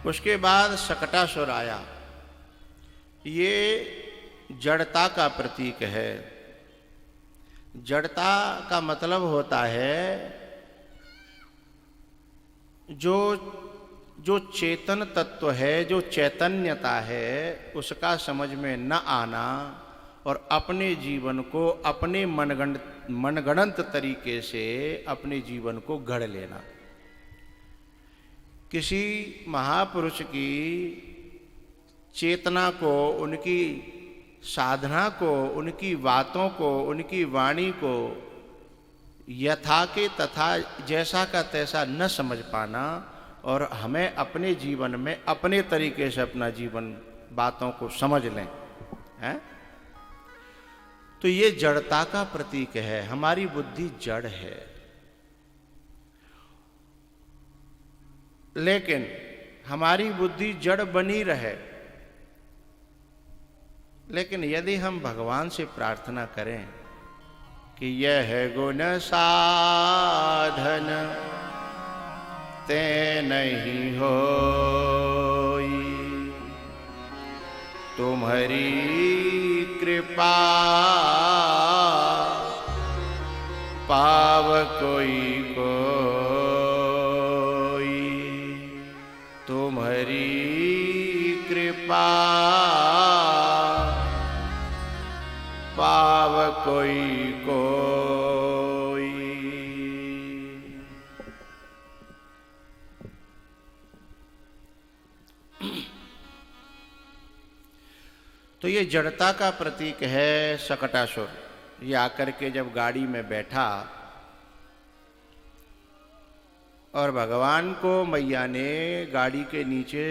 उसके बाद शकटासुर आया। ये जड़ता का प्रतीक है। जड़ता का मतलब होता है जो जो चेतन तत्व है, जो चैतन्यता है, उसका समझ में न आना और अपने जीवन को अपने मनगणंत तरीके से अपने जीवन को गढ़ लेना। किसी महापुरुष की चेतना को, उनकी साधना को, उनकी बातों को, उनकी वाणी को यथा के तथा जैसा का तैसा न समझ पाना और हमें अपने जीवन में अपने तरीके से अपना जीवन बातों को समझ लें, हैं? तो ये जड़ता का प्रतीक है। हमारी बुद्धि जड़ है, लेकिन हमारी बुद्धि जड़ बनी रहे। लेकिन यदि हम भगवान से प्रार्थना करें कि यह गुण साधन ते नहीं होई, तुम्हारी कृपा पाव कोई कोई, तुम्हारी कृपा पाव कोई कोई। तो ये जड़ता का प्रतीक है शकटासुर। ये आकर के जब गाड़ी में बैठा और भगवान को मैया ने गाड़ी के नीचे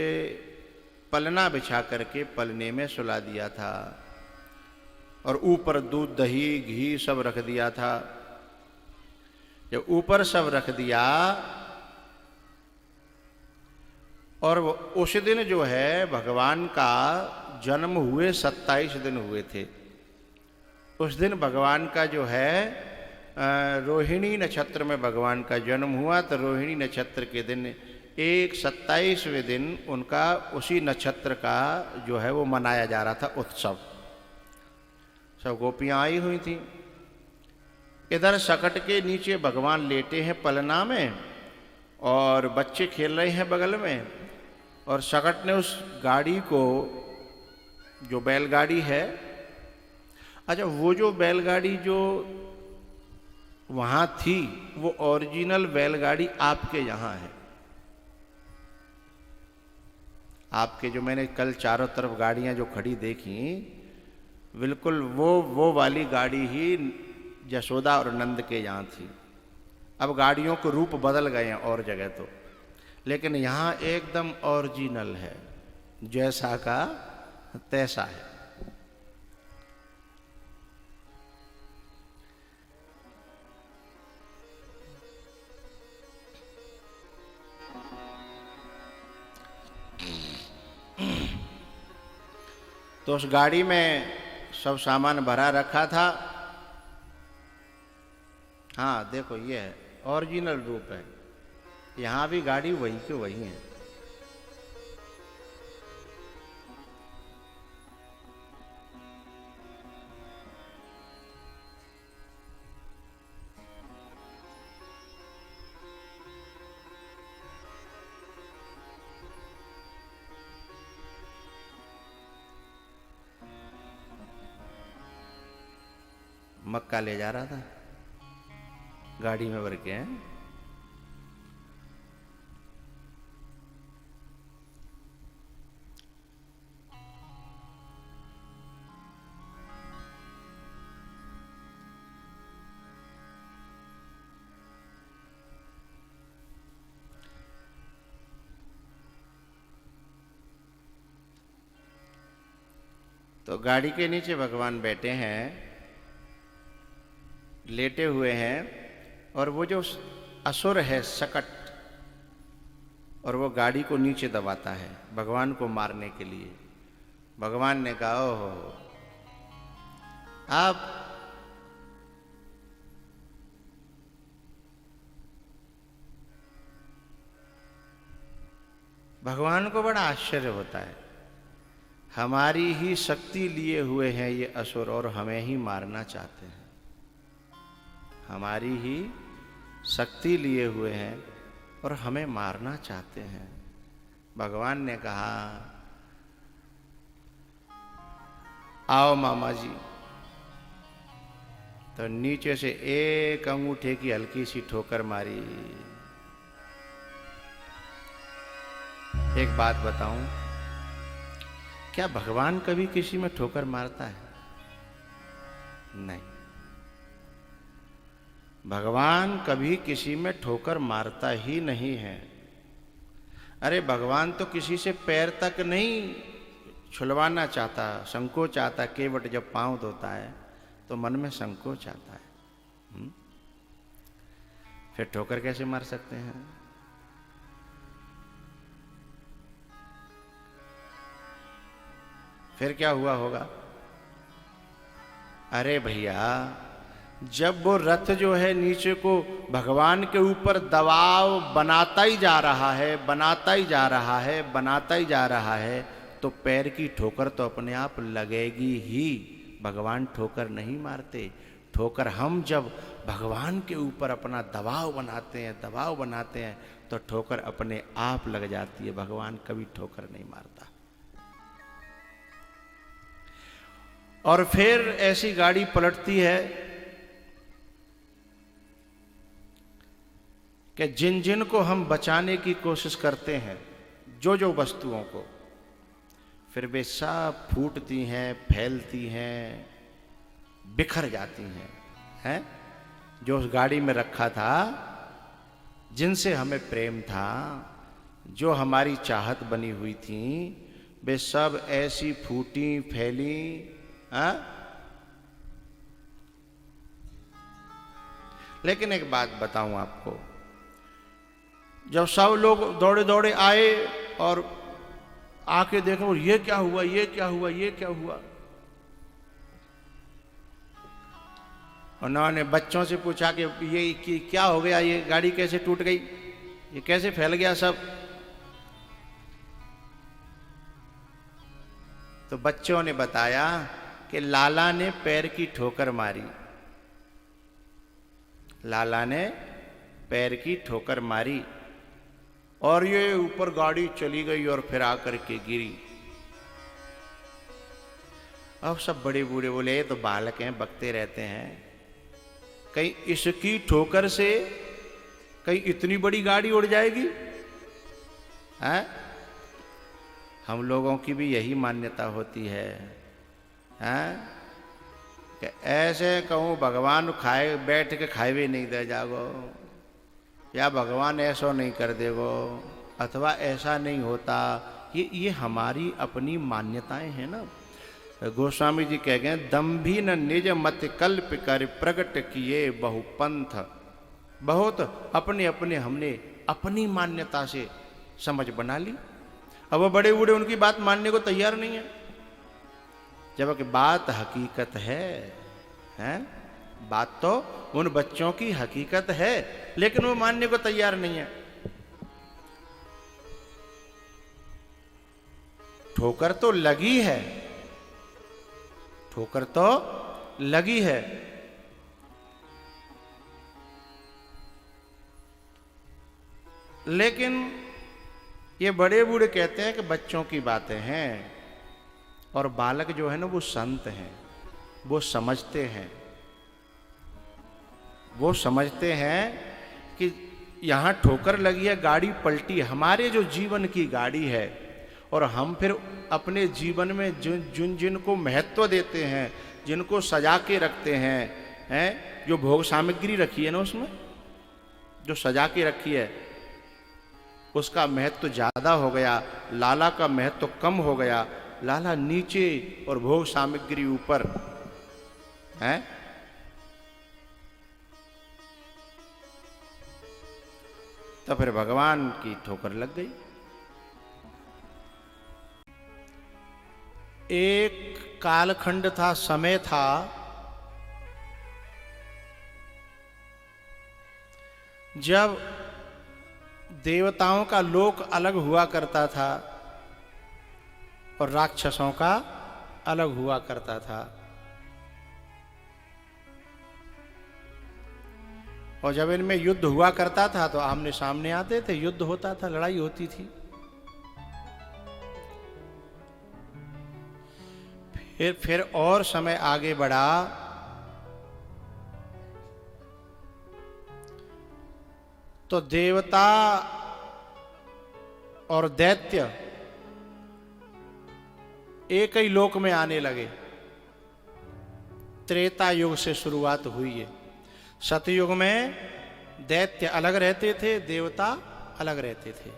पलना बिछा करके पलने में सुला दिया था और ऊपर दूध दही घी सब रख दिया था। जब ऊपर सब रख दिया और उस दिन जो है भगवान का जन्म हुए 27 दिन हुए थे। उस दिन भगवान का जो है रोहिणी नक्षत्र में भगवान का जन्म हुआ। तो रोहिणी नक्षत्र के दिन एक 27वें दिन उनका उसी नक्षत्र का जो है वो मनाया जा रहा था उत्सव। सब गोपियाँ आई हुई थी। इधर सकट के नीचे भगवान लेटे हैं पलना में और बच्चे खेल रहे हैं बगल में। और सकट ने उस गाड़ी को, जो बैलगाड़ी है, अच्छा वो जो बैलगाड़ी जो वहाँ थी वो ओरिजिनल बैलगाड़ी आपके यहाँ है। आपके जो मैंने कल चारों तरफ गाड़ियाँ जो खड़ी देखी, बिल्कुल वो वाली गाड़ी ही यशोदा और नंद के यहाँ थी। अब गाड़ियों को रूप बदल गए हैं और जगह तो, लेकिन यहाँ एकदम ओरिजिनल है, जैसा का तैसा है। तो उस गाड़ी में सब सामान भरा रखा था। हाँ देखो ये है, ओरिजिनल रूप है। यहाँ भी गाड़ी वही के वही है। मक्का ले जा रहा था गाड़ी में भर के, हैं? तो गाड़ी के नीचे भगवान बैठे हैं, लेटे हुए हैं, और वो जो असुर है सकट, और वो गाड़ी को नीचे दबाता है भगवान को मारने के लिए। भगवान ने कहा, ओहो आप भगवान को बड़ा आश्चर्य होता है, हमारी ही शक्ति लिए हुए हैं ये असुर और हमें ही मारना चाहते हैं। हमारी ही शक्ति लिए हुए हैं और हमें मारना चाहते हैं। भगवान ने कहा, आओ मामा जी। तो नीचे से एक अंगूठे की हल्की सी ठोकर मारी। एक बात बताऊं, क्या भगवान कभी किसी में ठोकर मारता है? नहीं, भगवान कभी किसी में ठोकर मारता ही नहीं है। अरे भगवान तो किसी से पैर तक नहीं छुलवाना चाहता, संकोच आता। केवट जब पांव धोता है तो मन में संकोच आता है। फिर ठोकर कैसे मार सकते हैं? फिर क्या हुआ होगा? अरे भैया, जब वो रथ जो है नीचे को भगवान के ऊपर दबाव बनाता ही जा रहा है, बनाता ही जा रहा है, बनाता ही जा रहा है, तो पैर की ठोकर तो अपने आप लगेगी ही। भगवान ठोकर नहीं मारते। ठोकर हम जब भगवान के ऊपर अपना दबाव बनाते हैं, दबाव बनाते हैं, तो ठोकर अपने आप लग जाती है। भगवान कभी ठोकर नहीं मारता। और फिर ऐसी गाड़ी पलटती है कि जिन जिन को हम बचाने की कोशिश करते हैं, जो जो वस्तुओं को, फिर वे सब फूटती हैं, फैलती हैं, बिखर जाती हैं। जो उस गाड़ी में रखा था, जिनसे हमें प्रेम था, जो हमारी चाहत बनी हुई थी, वे सब ऐसी फूटी फैली। लेकिन एक बात बताऊं आपको, जब सब लोग दौड़े दौड़े आए और आके देखो ये क्या हुआ, ये क्या हुआ, ये क्या हुआ, उन्होंने बच्चों से पूछा कि ये क्या हो गया, ये गाड़ी कैसे टूट गई, ये कैसे फैल गया सब। तो बच्चों ने बताया कि लाला ने पैर की ठोकर मारी। लाला ने पैर की ठोकर मारी और ये ऊपर गाड़ी चली गई और फिर आकर के गिरी। अब सब बड़े बूढ़े बोले, ये तो बालक हैं, बकते रहते हैं, कहीं इसकी ठोकर से कहीं इतनी बड़ी गाड़ी उड़ जाएगी। हैं? हम लोगों की भी यही मान्यता होती है, हैं? कि ऐसे कहूँ भगवान खाए बैठ के खाए भी नहीं दे जागो, या भगवान ऐसा नहीं कर देगो, अथवा ऐसा नहीं होता। ये हमारी अपनी मान्यताएं हैं ना। गोस्वामी जी कह गए, दम्भी न निज मत कल्प कर प्रकट किए बहुपंथ। बहुत अपने अपने हमने अपनी मान्यता से समझ बना ली। अब वो बड़े बूढ़े उनकी बात मानने को तैयार नहीं है, जबकि बात हकीकत है, हैं? बात तो उन बच्चों की हकीकत है, लेकिन वो मानने को तैयार नहीं है। ठोकर तो लगी है, ठोकर तो लगी है, लेकिन ये बड़े बूढ़े कहते हैं कि बच्चों की बातें हैं, और बालक जो है ना वो संत हैं, वो समझते हैं, वो समझते हैं कि यहाँ ठोकर लगी है, गाड़ी पलटी, हमारे जो जीवन की गाड़ी है, और हम फिर अपने जीवन में जिन जिन को महत्व देते हैं, जिनको सजा के रखते हैं, जो भोग सामग्री रखी है ना, उसमें जो सजा के रखी है, उसका महत्व ज़्यादा हो गया, लाला का महत्व कम हो गया। लाला नीचे और भोग सामग्री ऊपर है। तो फिर भगवान की ठोकर लग गई। एक कालखंड था, समय था, जब देवताओं का लोक अलग हुआ करता था और राक्षसों का अलग हुआ करता था। और जब इनमें युद्ध हुआ करता था तो आमने सामने आते थे, युद्ध होता था, लड़ाई होती थी। फिर और समय आगे बढ़ा तो देवता और दैत्य एक ही लोक में आने लगे। त्रेता युग से शुरुआत हुई है। सतयुग में दैत्य अलग रहते थे, देवता अलग रहते थे।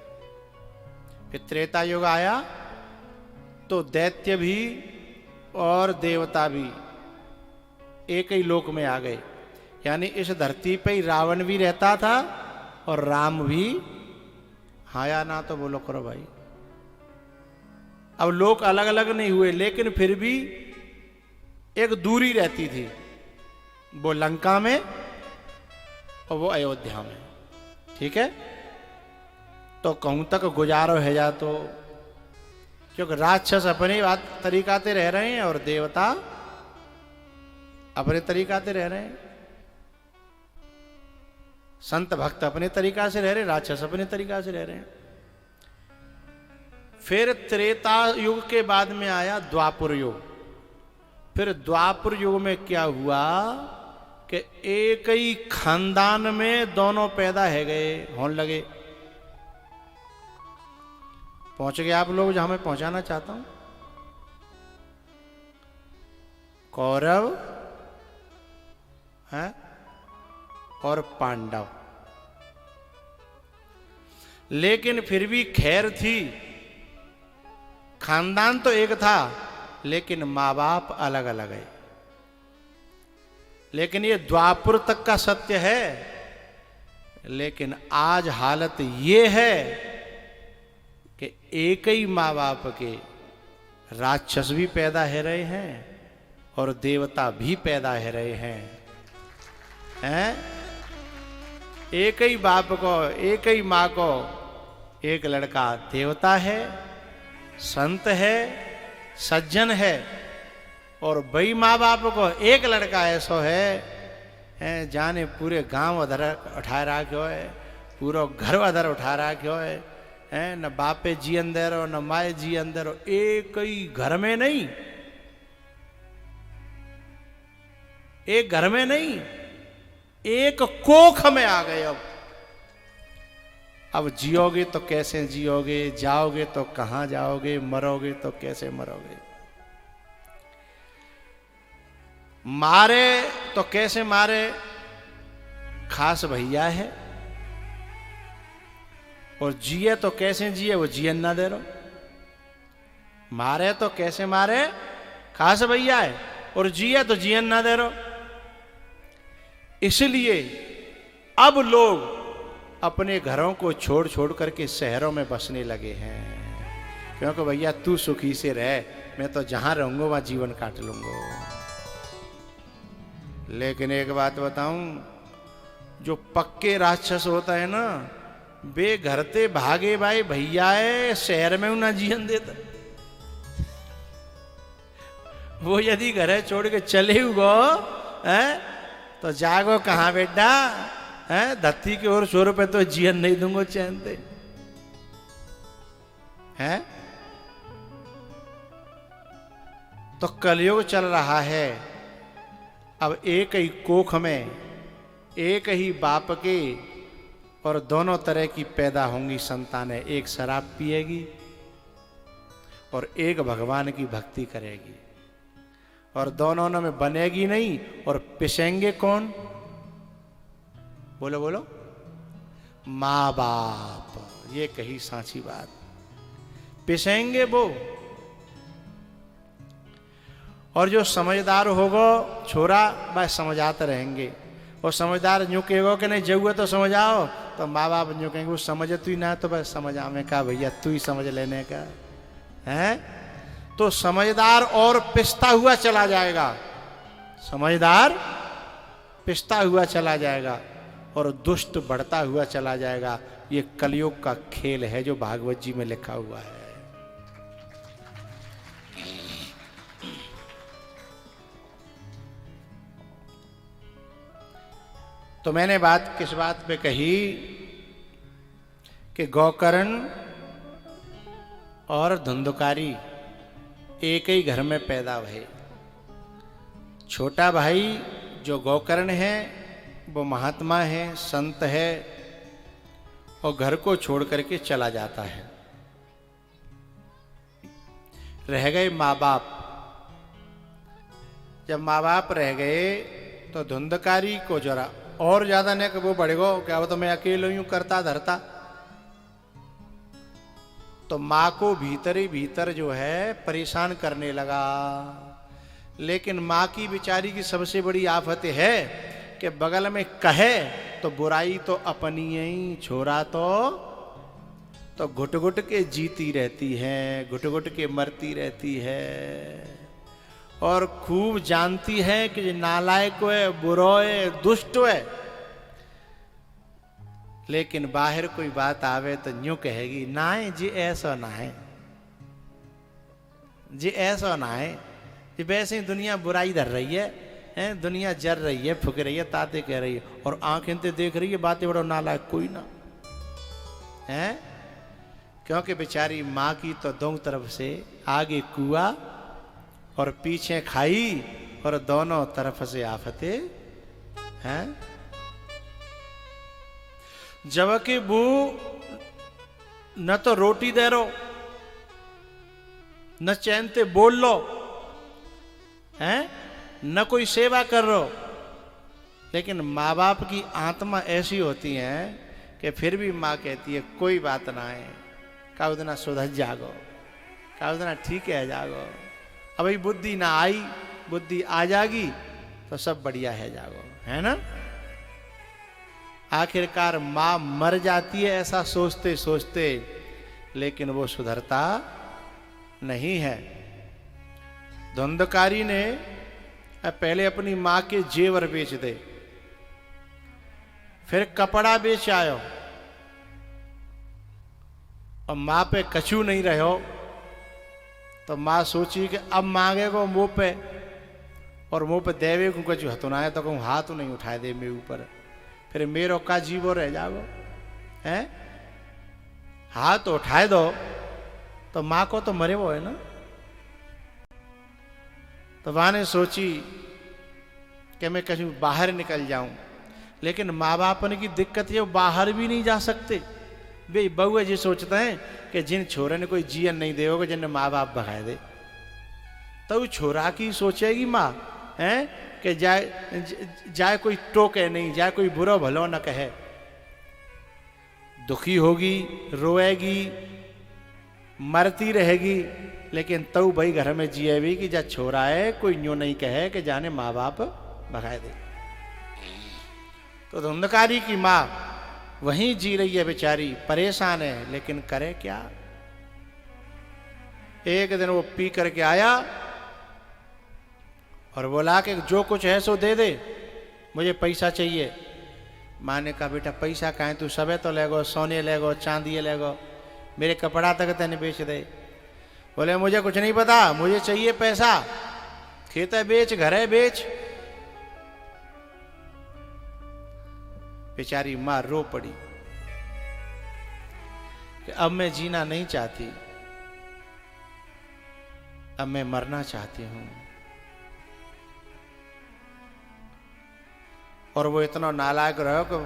फिर त्रेता युग आया तो दैत्य भी और देवता भी एक ही लोक में आ गए। यानी इस धरती पे ही रावण भी रहता था और राम भी। हाँ या ना तो बोलो करो भाई। अब लोक अलग अलग नहीं हुए, लेकिन फिर भी एक दूरी रहती थी, वो लंका में और वो अयोध्या में। ठीक है, तो कहूं तक गुजारो है जा, तो क्योंकि राक्षस अपने तरीकाते रह रहे हैं और देवता अपने तरीकाते रह रहे हैं। संत भक्त अपने तरीका से रह रहे हैं, राक्षस अपने तरीका से रह रहे हैं। फिर त्रेता युग के बाद में आया द्वापर युग। फिर द्वापर युग में क्या हुआ कि एक ही खानदान में दोनों पैदा है गए, होने लगे। पहुंच गए आप लोग जहां मैं पहुंचाना चाहता हूं। कौरव है और पांडव, लेकिन फिर भी खैर थी। खानदान तो एक था, लेकिन मां बाप अलग अलग है। लेकिन ये द्वापर तक का सत्य है। लेकिन आज हालत ये है कि एक ही मां बाप के राक्षस भी पैदा है रहे हैं और देवता भी पैदा है रहे हैं। एक ही बाप को, एक ही मां को एक लड़का देवता है, संत है, सज्जन है, और बई माँ बाप को एक लड़का ऐसा है जाने पूरे गांव अधर उठा रखो है, पूरा घर अधर उठा रखो है। न बापे जी अंदर हो न माए जी अंदर हो, एक ही घर में नहीं, एक घर में नहीं, एक कोख में आ गए। अब जियोगे तो कैसे जियोगे, जाओगे तो कहां जाओगे, मरोगे तो कैसे मरोगे। मारे तो कैसे मारे, खास भैया है, और जिए तो कैसे जिए, वो जियन ना दे रहो। मारे तो कैसे मारे, खास भैया है, और जिए तो जियन ना दे रहो। इसलिए अब लोग अपने घरों को छोड़ छोड़ करके शहरों में बसने लगे हैं, क्योंकि भैया तू सुखी से रह, मैं तो जहां रहूंगा वहां जीवन काट लूंगा। लेकिन एक बात बताऊं, जो पक्के राक्षस होता है ना, बे घरते भागे भाई भैया है, शहर में ना जीवन देता। वो यदि घर छोड़ के चले गो तो जागो कहां बेटा, धरती के और छोर पे तो जीवन नहीं दूंगा चैन से। है तो कलयुग चल रहा है। अब एक ही कोख में एक ही बाप के और दोनों तरह की पैदा होंगी संतानें। एक शराब पिएगी और एक भगवान की भक्ति करेगी, और दोनों में बनेगी नहीं। और पिसेंगे कौन, बोलो बोलो, माँ बाप। ये कही सांची बात, पिसेंगे वो। और जो समझदार होगो छोरा, बस समझाते रहेंगे। और समझदार यूं कहेगो कि नहीं जरूर तो समझाओ, तो माँ बाप यूं कहेंगे वो समझे तू ही ना, तो बस समझावे का भैया तू ही समझ लेने का है। तो समझदार और पिसता हुआ चला जाएगा, समझदार पिसता हुआ चला जाएगा। और दुष्ट बढ़ता हुआ चला जाएगा। ये कलयुग का खेल है जो भागवत जी में लिखा हुआ है। तो मैंने बात किस बात पे कही कि गोकर्ण और धुंधकारी एक ही घर में पैदा हुए। छोटा भाई जो गोकर्ण है वो महात्मा है, संत है, और घर को छोड़ करके चला जाता है। रह गए माँ बाप। जब माँ बाप रह गए तो धुंधकारी को जरा और ज्यादा नहीं कि वो बढ़ेगो, क्या वो तो मैं अकेले यूं करता धरता। तो माँ को भीतर ही भीतर जो है परेशान करने लगा। लेकिन माँ की बेचारी की सबसे बड़ी आफत है कि बगल में कहे तो बुराई तो अपनी ही, छोरा तो घुट घुट के जीती रहती है, घुट घुट के मरती रहती है, और खूब जानती है कि नालायक है, बुरा है, दुष्ट है। लेकिन बाहर कोई बात आवे तो यूं कहेगी, ना है जी ऐसा ना है, जी ऐसा ना है, जी वैसे ही दुनिया बुराई धर रही है, दुनिया जर रही है, फुक रही है, ताते कह रही है, और आंखें ते देख रही है, बातें बड़ो नालायक कोई ना है। क्योंकि बेचारी माँ की तो दोनों तरफ से आगे कुआ और पीछे खाई, और दोनों तरफ से आफतें हैं। जबकि वो न तो रोटी दे रो, न चैन ते बोल लो, हैं, न कोई सेवा कर रो। लेकिन माँ बाप की आत्मा ऐसी होती है कि फिर भी माँ कहती है कोई बात ना है, का उतना सुधर जागो, का उतना ठीक है जागो, अभी बुद्धि ना आई, बुद्धि आ जाएगी तो सब बढ़िया है जागो, है ना। आखिरकार माँ मर जाती है ऐसा सोचते सोचते, लेकिन वो सुधरता नहीं है। धुंधकारी ने पहले अपनी माँ के जेवर बेच दे, फिर कपड़ा बेच आयो, और माँ पे कछू नहीं रहो, तो माँ सोची कि अब मांगेगो मुंह पे, और मुंह पे देवे को कछू हथुनाए तो कहूँ हाथ नहीं उठाए दे मेरे ऊपर, फिर मेरो का जीवो रह जाओ, हैं। हाथ उठाए दो तो माँ को तो मरे वो है ना। तो माँ ने सोची कि मैं कहीं बाहर निकल जाऊं, लेकिन माँ बाप की दिक्कत ये बाहर भी नहीं जा सकते। वे बहु जी सोचते हैं कि जिन छोरे ने कोई जीवन नहीं दे होगा, जिन्हें माँ बाप भगा दे, तो छोरा की सोचेगी माँ, हैं, कि जाए कोई टोके नहीं, जाए कोई बुरा भलो न कहे, दुखी होगी, रोएगी, मरती रहेगी, लेकिन तू भाई घर में जिए भी कि जा छोरा है, कोई यूं नहीं कहे कि जाने माँ बाप भगाए दे। तो धुंधकारी की माँ वहीं जी रही है बेचारी, परेशान है, लेकिन करे क्या। एक दिन वो पी करके आया और बोला कि जो कुछ है सो दे दे, मुझे पैसा चाहिए। माँ ने कहा बेटा पैसा कहाँ, तू सबे तो ले गो, सोने ले गो, चांदी ले गो, मेरे कपड़ा तक तेने बेच दे। बोले मुझे कुछ नहीं पता, मुझे चाहिए पैसा, खेत है बेच, घर है बेच। बेचारी माँ रो पड़ी कि अब मैं जीना नहीं चाहती, अब मैं मरना चाहती हूं। और वो इतना नालायक रहो कि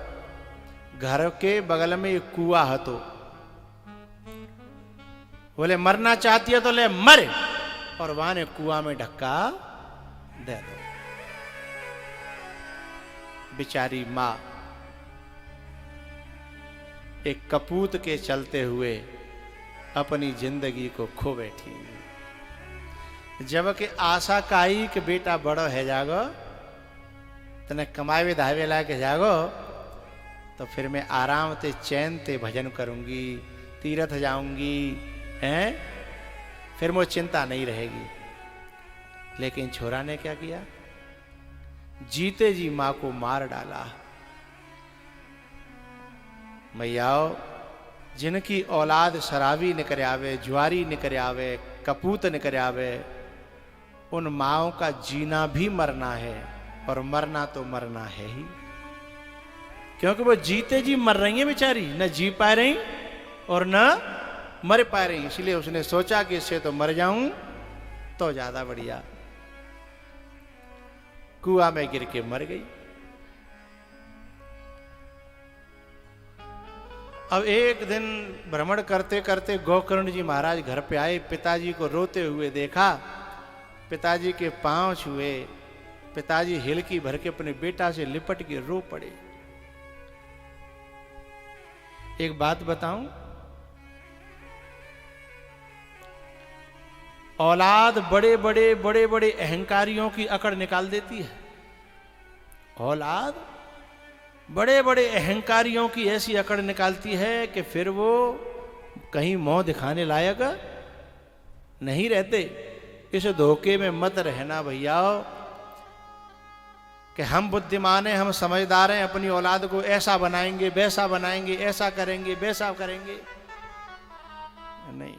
घर के बगल में एक कुआ है, तो बोले मरना चाहती है तो ले मर, और वहां ने कुआ में धक्का दे दो। बेचारी माँ एक कपूत के चलते हुए अपनी जिंदगी को खो बैठी। जबकि आशा काई कि बेटा बड़ो है जागो, तने कमावे धावे ला के जागो, तो फिर मैं आराम से चैन से भजन करूंगी, तीर्थ जाऊंगी, हैं, फिर मुझे चिंता नहीं रहेगी। लेकिन छोरा ने क्या किया, जीते जी मां को मार डाला। मैयाओ जिनकी औलाद शराबी निकर आवे, जुआरी निकर आवे, कपूत निकर आवे, उन माओं का जीना भी मरना है, और मरना तो मरना है ही, क्योंकि वो जीते जी मर रही है बेचारी, न जी पा रही और न मर पा रही। इसलिए उसने सोचा कि इससे तो मर जाऊं तो ज्यादा बढ़िया। कुआं में गिर के मर गई। अब एक दिन भ्रमण करते करते गोकर्ण जी महाराज घर पे आए, पिताजी को रोते हुए देखा, पिताजी के पांव छुए, पिताजी हिलकी भर के अपने बेटा से लिपट के रो पड़े। एक बात बताऊं, औलाद बड़े बड़े अहंकारियों की अकड़ निकाल देती है। औलाद बड़े बड़े अहंकारियों की ऐसी अकड़ निकालती है कि फिर वो कहीं मुंह दिखाने लायक नहीं रहते। इस धोखे में मत रहना भैया कि हम बुद्धिमान हैं, हम समझदार हैं, अपनी औलाद को ऐसा बनाएंगे, वैसा बनाएंगे, ऐसा करेंगे, वैसा करेंगे। नहीं,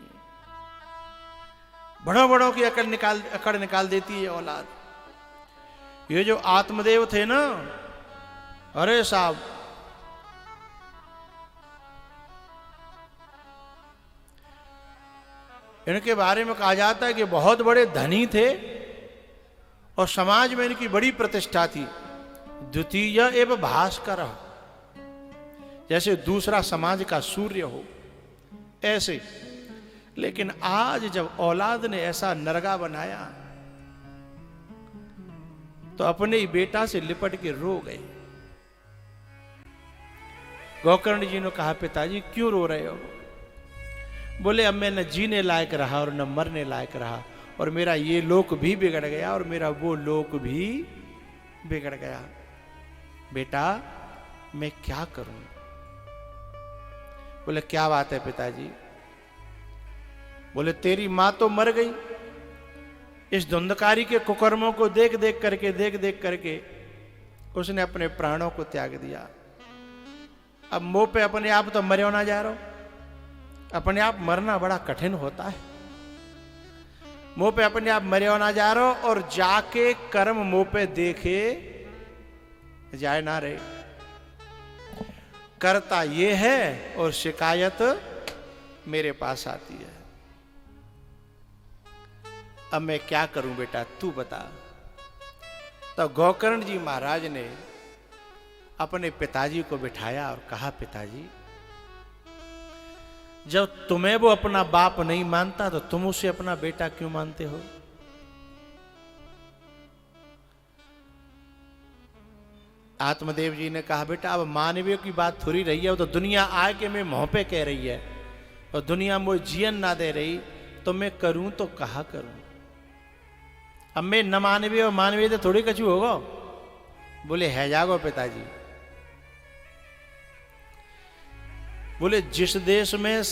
बड़ों की अकड़ निकाल देती है औलाद। ये जो आत्मदेव थे ना, अरे साहब, इनके बारे में कहा जाता है कि बहुत बड़े धनी थे और समाज में इनकी बड़ी प्रतिष्ठा थी। द्वितीय एवं भास्कर, जैसे दूसरा समाज का सूर्य हो ऐसे। लेकिन आज जब औलाद ने ऐसा नरगा बनाया तो अपने ही बेटा से लिपट के रो गए। गोकर्ण जी ने कहा, पिताजी क्यों रो रहे हो? बोले, अब मैं न जीने लायक रहा और न मरने लायक रहा, और मेरा ये लोक भी बिगड़ गया और मेरा वो लोक भी बिगड़ गया। बेटा मैं क्या करूं? बोले, क्या बात है पिताजी? बोले, तेरी मां तो मर गई। इस धुंधकारी के कुकर्मों को देख देख करके उसने अपने प्राणों को त्याग दिया। अब मुंह पे अपने आप तो मरे होना जा रहा हो। अपने आप मरना बड़ा कठिन होता है। मुंह पे अपने आप मरे होना जा रहा हो और जाके कर्म मुंह पे देखे जाए ना रे। करता ये है और शिकायत मेरे पास आती है। अब मैं क्या करूं बेटा, तू बता। तो गोकर्ण जी महाराज ने अपने पिताजी को बिठाया और कहा, पिताजी जब तुम्हें वो अपना बाप नहीं मानता तो तुम उसे अपना बेटा क्यों मानते हो? आत्मदेव जी ने कहा, बेटा अब मानवीय की बात थोड़ी रही है, वो तो दुनिया आए के मैं मुंह पे कह रही है और दुनिया मुझे जीवन ना दे रही, तो मैं करूं तो कहा करूं। अब मैं न मानवीय और मानवीय तो थोड़ी कछु होगा। बोले, है जागो पिताजी। बोले, जिस देश में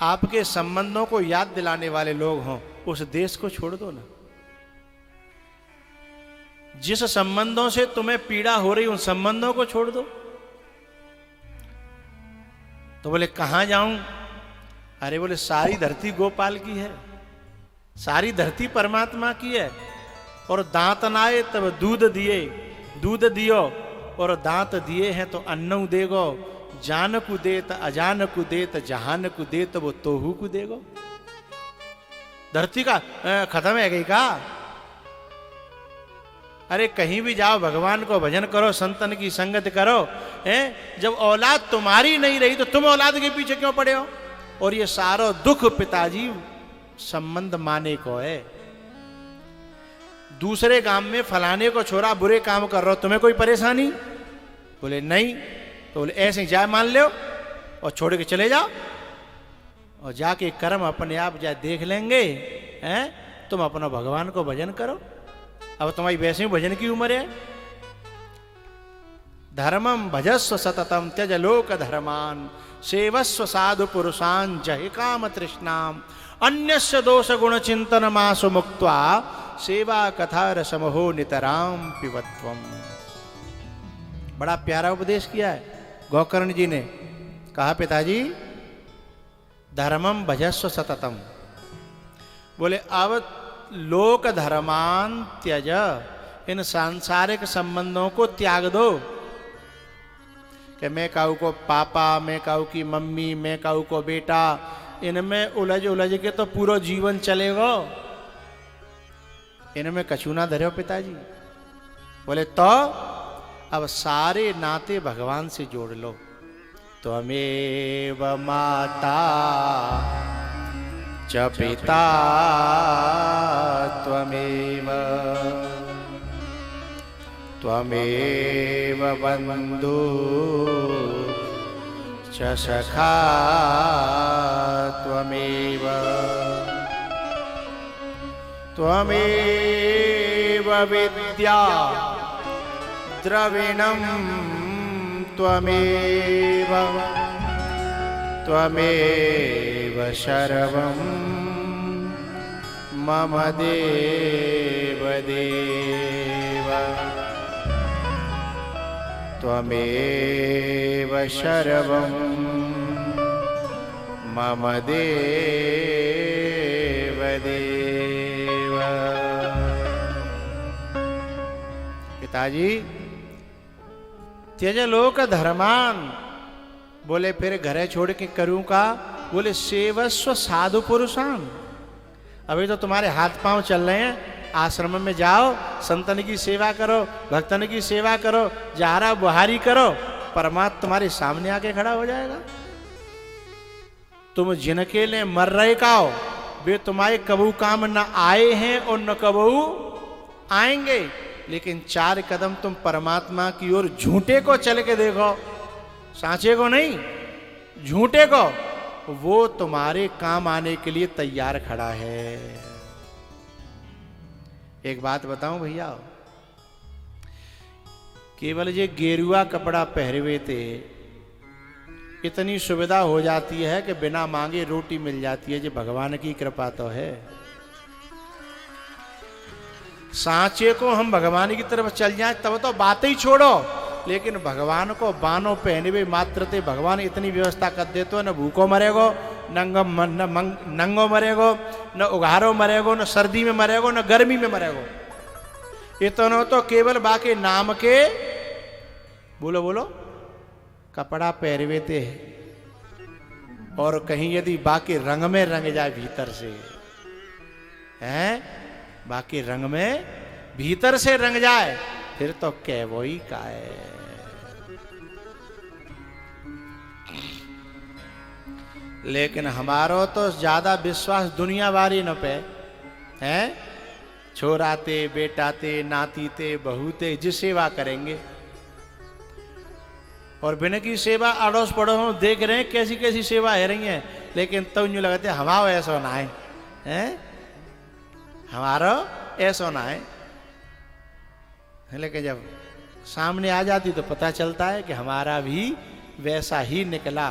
आपके संबंधों को याद दिलाने वाले लोग हों उस देश को छोड़ दो ना। जिस संबंधों से तुम्हें पीड़ा हो रही उन संबंधों को छोड़ दो। तो बोले, कहां जाऊं? अरे बोले, सारी धरती गोपाल की है, सारी धरती परमात्मा की है। और दांत नाए तब दूध दिए, दूध दियो और दांत दिए हैं तो अन्नऊ देगो। जान को देत अजान को देत जहान को देत वो तोहू को देगो। धरती का खत्म है गई का? अरे कहीं भी जाओ, भगवान को भजन करो, संतन की संगत करो। जब औलाद तुम्हारी नहीं रही तो तुम औलाद के पीछे क्यों पड़े हो? और ये सारा दुख पिताजी संबंध माने को है। दूसरे गांव में फलाने को छोरा बुरे काम कर रहा हो, तुम्हें कोई परेशानी? बोले नहीं। तो बोले, ऐसे जाए मान लो और छोड़ के चले जाओ और जाके कर्म अपने आप जाए देख लेंगे। तुम अपना भगवान को भजन करो। अब तुम्हारी वैसे ही भजन की उम्र है। धर्मम भजस्व सततम त्यज लोक धर्मान सेवस्व साधु पुरुषान जहि काम तृष्णाम अन्यस्य दोष गुण चिंतन मासु मुक्त्वा सेवा कथा रसमहो नितराम पिबत्वम। बड़ा प्यारा उपदेश किया है गोकर्ण जी ने। कहा पिताजी धर्मम भजस्व सततम। बोले अब लोक धर्मान त्यज, इन सांसारिक संबंधों को त्याग दो। कि मैं कहूँ को पापा, मैं कहूँ की मम्मी, मैं कहूँ को बेटा, इनमें उलझ उलझ के तो पूरा जीवन चलेगा, इनमें कछु ना धरो पिताजी। बोले तो अब सारे नाते भगवान से जोड़ लो। त्वमेव माता च पिता त्वमेव, त्वमेव बन्धु च सखा त्वमेव, त्वमेव विद्या द्रविणं त्वमेव, त्वमेव सर्वं मम देव देव, त्वमेव सर्वं मम देव देव। पिताजी त्यज लोक धर्मान। बोले फिर घरे छोड़ के करूं का? बोले सेवस्व साधु पुरुषान। अभी तो तुम्हारे हाथ पांव चल रहे हैं, आश्रम में जाओ, संतन की सेवा करो, भक्तन की सेवा करो, जहारा बुहारी करो, परमात्मा तुम्हारे सामने आके खड़ा हो जाएगा। तुम जिनके लिए मर रहे का हो, वे तुम्हारे कबू काम न आए हैं और न कबू आएंगे, लेकिन 4 कदम तुम परमात्मा की ओर झूठे को चल के देखो, सांचे को नहीं, झूठे को, वो तुम्हारे काम आने के लिए तैयार खड़ा है। एक बात बताऊं भैया, केवल ये गेरुआ कपड़ा पहरवे थे, इतनी सुविधा हो जाती है कि बिना मांगे रोटी मिल जाती है। ये भगवान की कृपा तो है। सांचे को हम भगवान की तरफ चल जाए तब तो बात ही छोड़ो, लेकिन भगवान को बानो पहनवे मात्र ते भगवान इतनी व्यवस्था कर देते हो, न भूखो मरेगो, नंगो मरेगो, न उघारो मरेगो, न सर्दी में मरेगो, न गर्मी में मरेगो। इतना तो केवल बाके नाम के बोलो बोलो कपड़ा पहरवे थे, और कहीं यदि बाकी रंग में रंग जाए भीतर से, हैं बाकी रंग में भीतर से रंग जाए, फिर तो क्या वही का है। लेकिन हमारो तो ज्यादा विश्वास दुनिया वारी न पे हैं, छोराते बेटाते नातीते बहुते जी सेवा करेंगे, और बिना की सेवा अड़ोस पड़ोस देख रहे हैं कैसी कैसी सेवा है रही है, लेकिन तो यूं लगते हमारा ऐसा ना है, हैं हमारा ऐसा ना है। लेकिन जब सामने आ जाती तो पता चलता है कि हमारा भी वैसा ही निकला,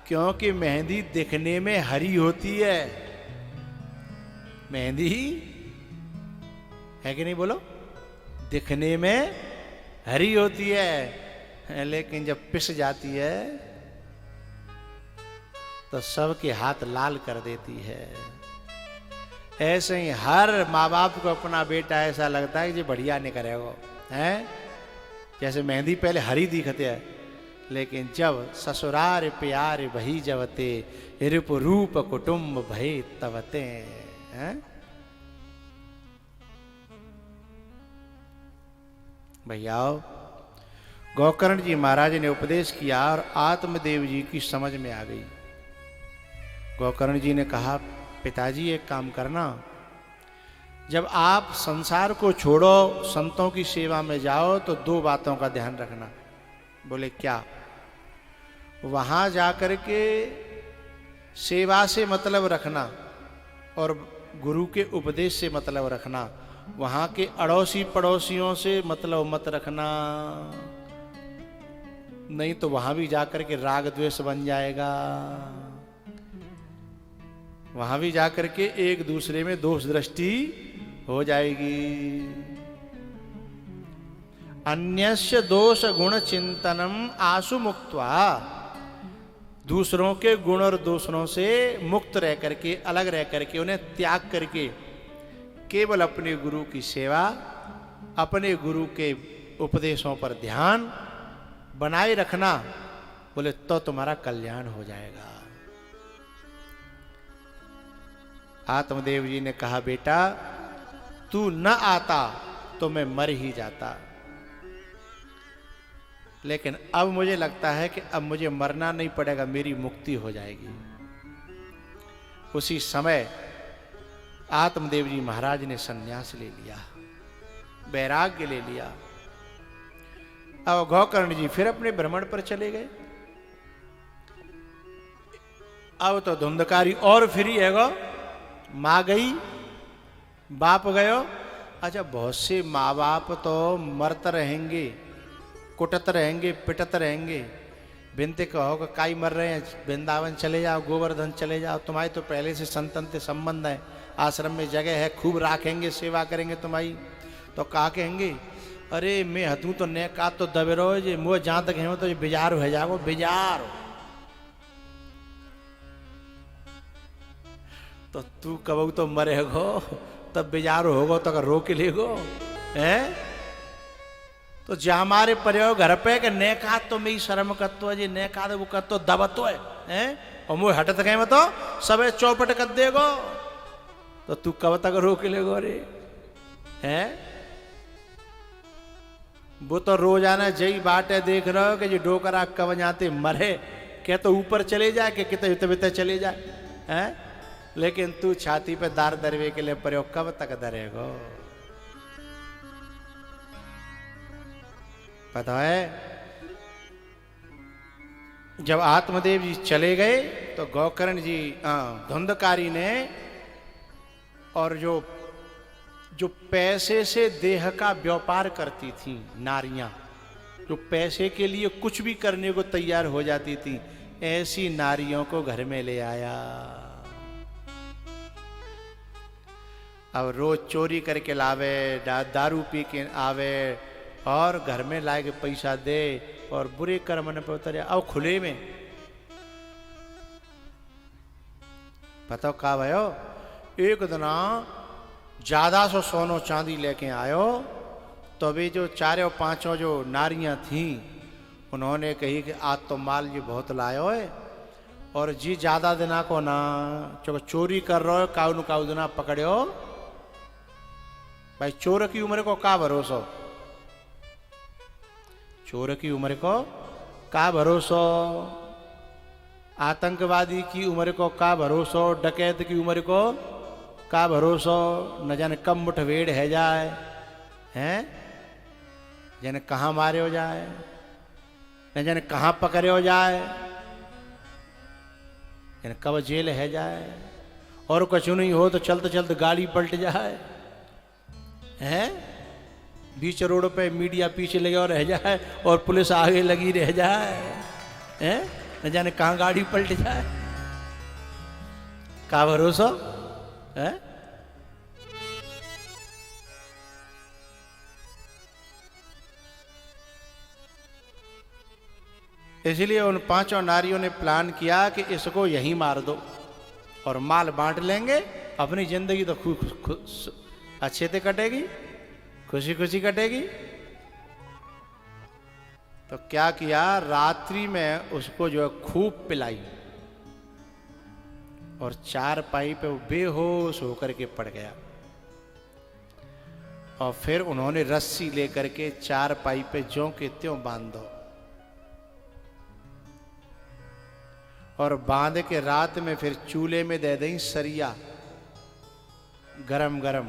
क्योंकि मेहंदी दिखने में हरी होती है। मेहंदी है कि नहीं बोलो, दिखने में हरी होती है, लेकिन जब पिस जाती है तो सबके हाथ लाल कर देती है। ऐसे ही हर माँ बाप को अपना बेटा ऐसा लगता है कि बढ़िया नहीं करेगा, हैं जैसे मेहंदी पहले हरी दिखते है, लेकिन जब ससुरार प्यार भई जवते, रूप रूप कुटुंब भय तवते, हैं भैया। गोकर्ण जी महाराज ने उपदेश किया और आत्मदेव जी की समझ में आ गई। गोकर्ण जी ने कहा पिताजी एक काम करना, जब आप संसार को छोड़ो संतों की सेवा में जाओ तो 2 बातों का ध्यान रखना। बोले क्या? वहां जाकर के सेवा से मतलब रखना और गुरु के उपदेश से मतलब रखना, वहां के अड़ोसी पड़ोसियों से मतलब मत रखना, नहीं तो वहां भी जाकर के राग द्वेष बन जाएगा, वहां भी जाकर के एक दूसरे में दोष दृष्टि हो जाएगी। अन्यस्य दोष गुण चिंतनम आसु मुक्त्वा, दूसरों के गुण और दोषों से मुक्त रह करके, अलग रह करके, उन्हें त्याग करके केवल अपने गुरु की सेवा, अपने गुरु के उपदेशों पर ध्यान बनाए रखना, बोले तो तुम्हारा कल्याण हो जाएगा। आत्मदेव जी ने कहा, बेटा तू न आता तो मैं मर ही जाता, लेकिन अब मुझे लगता है कि अब मुझे मरना नहीं पड़ेगा, मेरी मुक्ति हो जाएगी। उसी समय आत्मदेव जी महाराज ने संन्यास ले लिया, वैराग्य ले लिया। अब गोकर्ण जी फिर अपने भ्रमण पर चले गए। अब तो धुंधकारी और फ्री है गो, माँ गई, बाप गयो। अच्छा, बहुत से माँ बाप तो मरते रहेंगे, कुटत रहेंगे, पिटत रहेंगे, बिनते कहो कि काई मर रहे हैं, वृंदावन चले जाओ, गोवर्धन चले जाओ, तुम्हारी तो पहले से संतन से संबंध है, आश्रम में जगह है, खूब राखेंगे, सेवा करेंगे तुम्हारी। तो कहा कहेंगे, अरे मैं हतू तो ने का तो दबे रहो जे मुँह जहाँ तक है तो बेजार हो जाओ, बेजार। तो तू कब तो मरेगो तब बेजार होगो तो रोक लेगो हैं। तो जो हमारे प्रयोग घर पे कि ने का तो मैं शर्म करतो है जी, ने का वो करतो दबतो है हैं, और मुँह हटत गए तो सबे चौपट कर देगो, तो तू कब तक रोक लेगो रे हैं। वो तो रोजाना जई बाटे देख रहे हो कि जी डोकरा कब जाते मरे, क्या तो ऊपर चले जाए कि कितने बिते चले जाए हैं, लेकिन तू छाती पे दार दरवे के लिए प्रयोग कब तक दरेगो। पता है, जब आत्मदेव जी चले गए तो गोकर्ण जी धुंधकारी ने, और जो पैसे से देह का व्यापार करती थी नारियां, जो पैसे के लिए कुछ भी करने को तैयार हो जाती थी, ऐसी नारियों को घर में ले आया। अब रोज चोरी करके लावे, दारू पी के आवे और घर में लाए के पैसा दे और बुरे कर्म न पे उतरे। अब खुले में पता का भयो, एक दिना ज्यादा सो सोनो चांदी लेके आयो, तो अभी जो चारों पांचों जो नारियां थीं उन्होंने कही कि आज तो माल जी बहुत लायो है, और जी ज्यादा दिना को ना चो चोरी कर रहे हो, काउ न काउ दिना पकड़ो। भाई चोर की उम्र को का भरोसा, चोर की उम्र को का भरोसा, आतंकवादी की उम्र को का भरोसा, डकैत की उम्र को का भरोसा, न जाने कब मुठभेड़ है जाए हैं, जाने कहाँ मारे हो जाए, न जाने कहाँ पकड़े हो जाए, जाने कब जेल है जाए, और कुछ नहीं हो तो चलते चलते गाड़ी पलट जाए हैं, बीच रोड पे मीडिया पीछे लगे और रह जाए और पुलिस आगे लगी रह जाए हैं, न जाने कहाँ गाड़ी पलट जाए, का भरोसा है। इसलिए उन पांचों नारियों ने प्लान किया कि इसको यहीं मार दो और माल बांट लेंगे, अपनी जिंदगी तो अच्छे से कटेगी, खुशी खुशी कटेगी। तो क्या किया, रात्रि में उसको जो है खूब पिलाई और चारपाई पे वो बेहोश होकर के पड़ गया, और फिर उन्होंने रस्सी लेकर के चारपाई पे ज्यों के त्यों बांध दो, और बांध के रात में फिर चूल्हे में दे दें सरिया गरम गरम,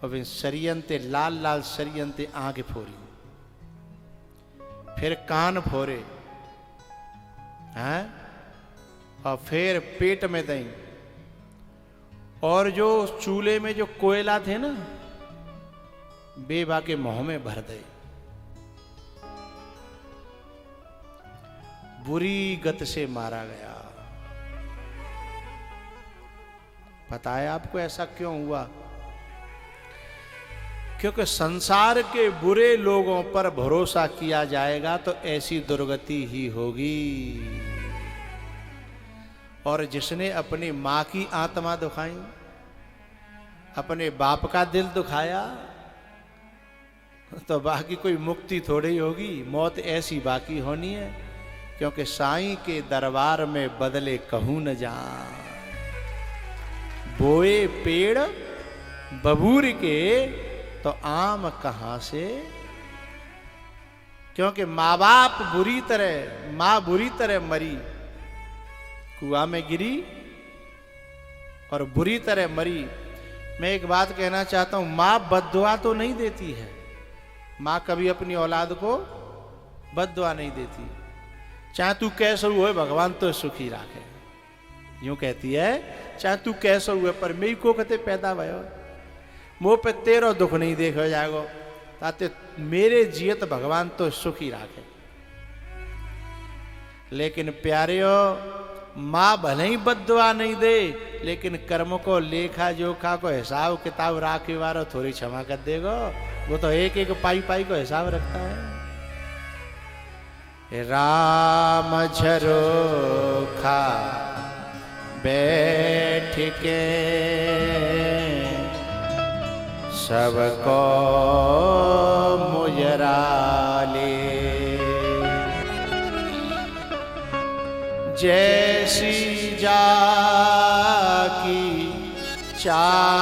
और फिर सरियंते लाल लाल सरियंते आंखें फोरी, फिर कान फोरे हैं, और फिर पेट में दें, और जो चूल्हे में जो कोयला थे ना बेबा के मुंह में भर दे। बुरी गत से मारा गया। पता है आपको ऐसा क्यों हुआ? क्योंकि संसार के बुरे लोगों पर भरोसा किया जाएगा तो ऐसी दुर्गति ही होगी। और जिसने अपनी माँ की आत्मा दुखाई, अपने बाप का दिल दुखाया, तो बाकी कोई मुक्ति थोड़ी होगी, मौत ऐसी बाकी होनी है। क्योंकि साईं के दरबार में बदले कहूं न जा, बोए पेड़ बबूर के तो आम कहां से। क्योंकि माँ बाप बुरी तरह, माँ बुरी तरह मरी, कुआं में गिरी और बुरी तरह मरी। मैं एक बात कहना चाहता हूं, माँ बद्दुआ तो नहीं देती है, माँ कभी अपनी औलाद को बद्दुआ नहीं देती। चाहे तू कैसा हुए भगवान तो सुखी राखे, यूं कहती है, चाहे तू कैसा हुए पर मेरी को कहते पैदा भयो, मुंह पे तेरो दुख नहीं देखो जाएगो, ताते मेरे जियत भगवान तो सुखी राखे। लेकिन प्यारियों, माँ भले ही बद्दुआ नहीं दे, लेकिन कर्म को लेखा जोखा को हिसाब किताब राखे वारो थोड़ी क्षमा कर देगो। वो तो एक एक पाई पाई को हिसाब रखता है। राम झरोखा बैठ के सबको मुजरा ले, जैसी जाकी चाकरी